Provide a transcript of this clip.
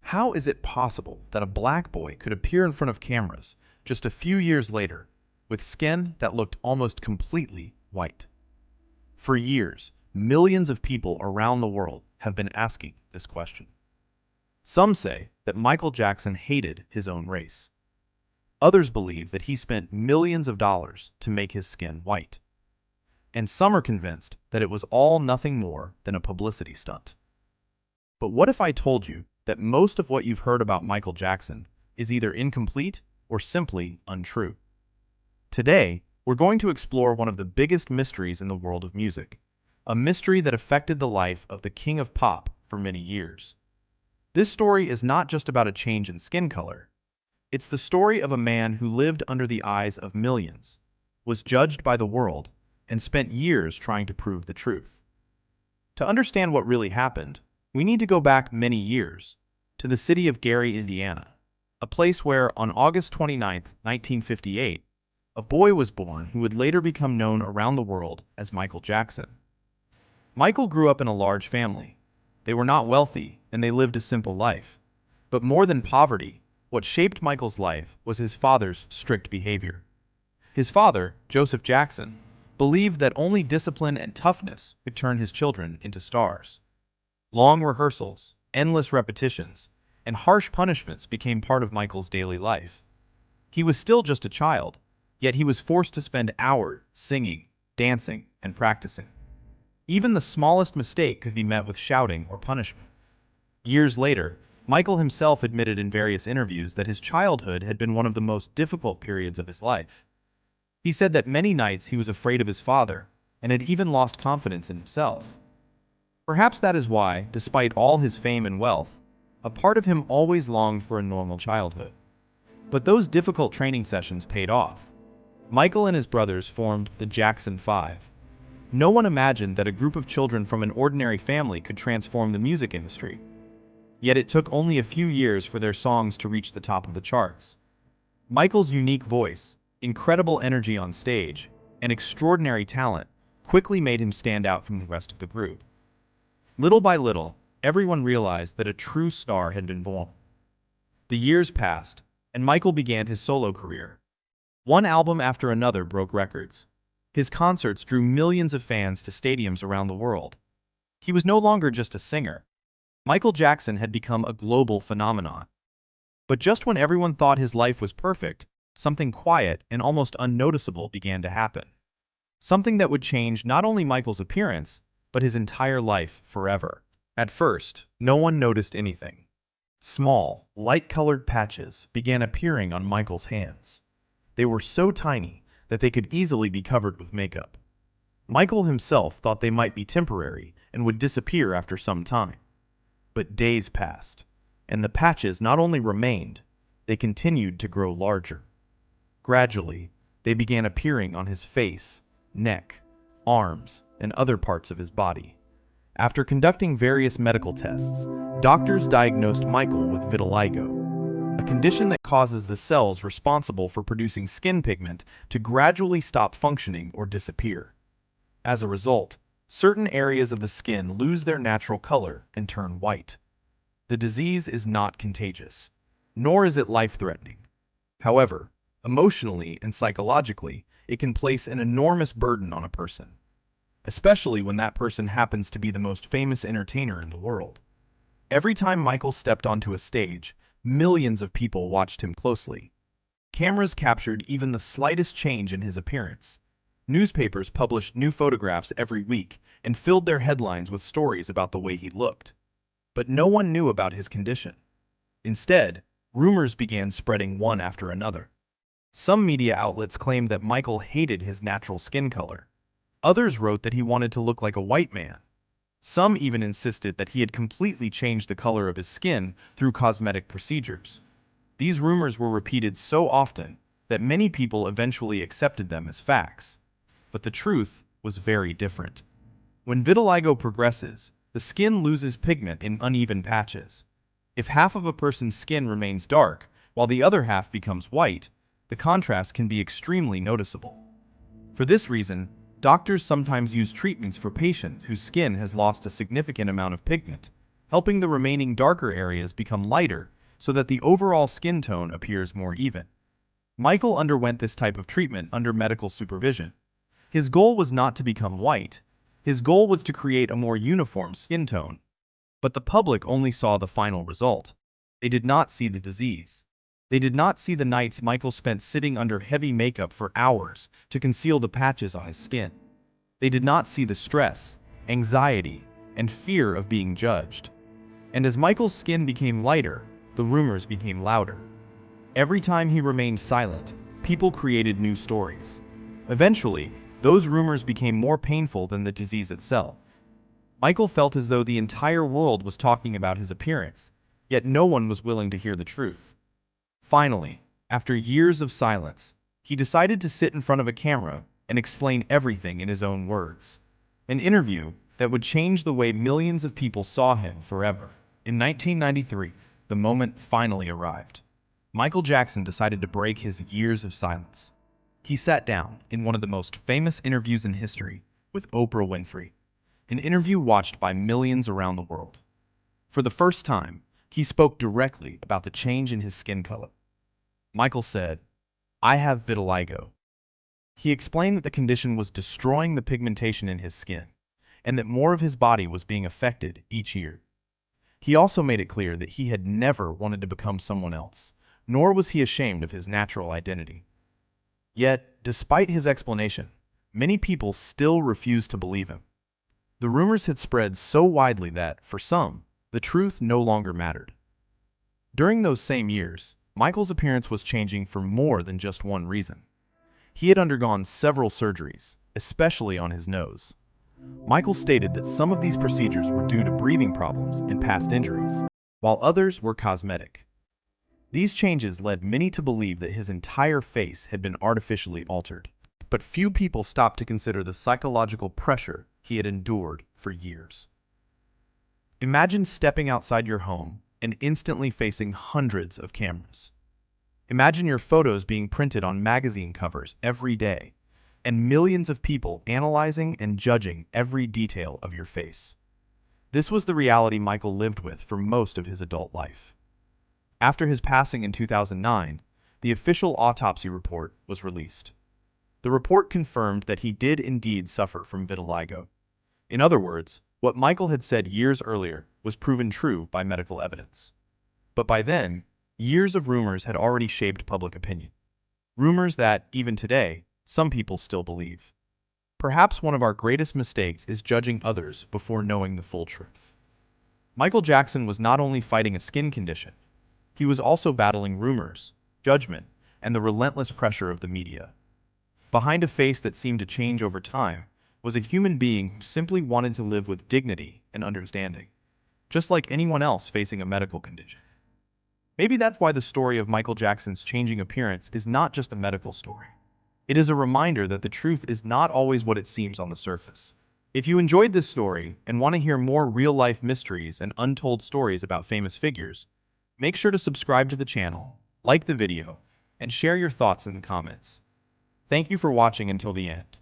How is it possible that a black boy could appear in front of cameras just a few years later with skin that looked almost completely white? For years, millions of people around the world have been asking this question. Some say that Michael Jackson hated his own race. Others believe that he spent millions of dollars to make his skin white. And some are convinced that it was all nothing more than a publicity stunt. But what if I told you that most of what you've heard about Michael Jackson is either incomplete or simply untrue? Today, we're going to explore one of the biggest mysteries in the world of music, a mystery that affected the life of the king of pop for many years. This story is not just about a change in skin color. It's the story of a man who lived under the eyes of millions, was judged by the world, and spent years trying to prove the truth. To understand what really happened, we need to go back many years, to the city of Gary, Indiana, a place where, on August 29, 1958, a boy was born who would later become known around the world as Michael Jackson. Michael grew up in a large family. They were not wealthy, and they lived a simple life. But more than poverty, what shaped Michael's life was his father's strict behavior. His father, Joseph Jackson, believed that only discipline and toughness could turn his children into stars. Long rehearsals, endless repetitions, and harsh punishments became part of Michael's daily life. He was still just a child, yet he was forced to spend hours singing, dancing, and practicing. Even the smallest mistake could be met with shouting or punishment. Years later, Michael himself admitted in various interviews that his childhood had been one of the most difficult periods of his life. He said that many nights he was afraid of his father and had even lost confidence in himself. Perhaps that is why, despite all his fame and wealth, a part of him always longed for a normal childhood. But those difficult training sessions paid off. Michael and his brothers formed the Jackson 5. No one imagined that a group of children from an ordinary family could transform the music industry. Yet it took only a few years for their songs to reach the top of the charts. Michael's unique voice, incredible energy on stage, and extraordinary talent quickly made him stand out from the rest of the group. Little by little, everyone realized that a true star had been born. The years passed, and Michael began his solo career. One album after another broke records. His concerts drew millions of fans to stadiums around the world. He was no longer just a singer. Michael Jackson had become a global phenomenon. But just when everyone thought his life was perfect, something quiet and almost unnoticeable began to happen. Something that would change not only Michael's appearance, but his entire life forever. At first, no one noticed anything. Small, light-colored patches began appearing on Michael's hands. They were so tiny that they could easily be covered with makeup. Michael himself thought they might be temporary and would disappear after some time. But days passed, and the patches not only remained, they continued to grow larger. Gradually, they began appearing on his face, neck, arms, and other parts of his body. After conducting various medical tests, doctors diagnosed Michael with vitiligo, a condition that causes the cells responsible for producing skin pigment to gradually stop functioning or disappear. As a result, certain areas of the skin lose their natural color and turn white. The disease is not contagious, nor is it life-threatening. However, emotionally and psychologically, it can place an enormous burden on a person, especially when that person happens to be the most famous entertainer in the world. Every time Michael stepped onto a stage, millions of people watched him closely. Cameras captured even the slightest change in his appearance. Newspapers published new photographs every week and filled their headlines with stories about the way he looked. But no one knew about his condition. Instead, rumors began spreading one after another. Some media outlets claimed that Michael hated his natural skin color. Others wrote that he wanted to look like a white man. Some even insisted that he had completely changed the color of his skin through cosmetic procedures. These rumors were repeated so often that many people eventually accepted them as facts. But the truth was very different. When vitiligo progresses, the skin loses pigment in uneven patches. If half of a person's skin remains dark, while the other half becomes white, the contrast can be extremely noticeable. For this reason, doctors sometimes use treatments for patients whose skin has lost a significant amount of pigment. helping the remaining darker areas become lighter so that the overall skin tone appears more even. Michael underwent this type of treatment under medical supervision. His goal was not to become white. His goal was to create a more uniform skin tone. But the public only saw the final result. They did not see the disease. They did not see the nights Michael spent sitting under heavy makeup for hours to conceal the patches on his skin. They did not see the stress, anxiety, and fear of being judged. And as Michael's skin became lighter, the rumors became louder. Every time he remained silent, people created new stories. Eventually, those rumors became more painful than the disease itself. Michael felt as though the entire world was talking about his appearance, yet no one was willing to hear the truth. Finally, after years of silence, he decided to sit in front of a camera and explain everything in his own words. An interview that would change the way millions of people saw him forever. In 1993, the moment finally arrived. Michael Jackson decided to break his years of silence. He sat down in one of the most famous interviews in history with Oprah Winfrey, an interview watched by millions around the world. For the first time, he spoke directly about the change in his skin color. Michael said, "I have vitiligo." He explained that the condition was destroying the pigmentation in his skin, and that more of his body was being affected each year. He also made it clear that he had never wanted to become someone else, nor was he ashamed of his natural identity. Yet, despite his explanation, many people still refused to believe him. The rumors had spread so widely that, for some, the truth no longer mattered. During those same years, Michael's appearance was changing for more than just one reason. He had undergone several surgeries, especially on his nose. Michael stated that some of these procedures were due to breathing problems and past injuries, while others were cosmetic. These changes led many to believe that his entire face had been artificially altered. But few people stopped to consider the psychological pressure he had endured for years. Imagine stepping outside your home and instantly facing hundreds of cameras. Imagine your photos being printed on magazine covers every day, and millions of people analyzing and judging every detail of your face. This was the reality Michael lived with for most of his adult life. After his passing in 2009, the official autopsy report was released. The report confirmed that he did indeed suffer from vitiligo. In other words, what Michael had said years earlier was proven true by medical evidence. But by then, years of rumors had already shaped public opinion. Rumors that, even today, some people still believe. Perhaps one of our greatest mistakes is judging others before knowing the full truth. Michael Jackson was not only fighting a skin condition, he was also battling rumors, judgment, and the relentless pressure of the media. Behind a face that seemed to change over time was a human being who simply wanted to live with dignity and understanding, just like anyone else facing a medical condition. Maybe that's why the story of Michael Jackson's changing appearance is not just a medical story. It is a reminder that the truth is not always what it seems on the surface. If you enjoyed this story and want to hear more real-life mysteries and untold stories about famous figures, make sure to subscribe to the channel, like the video, and share your thoughts in the comments. Thank you for watching until the end.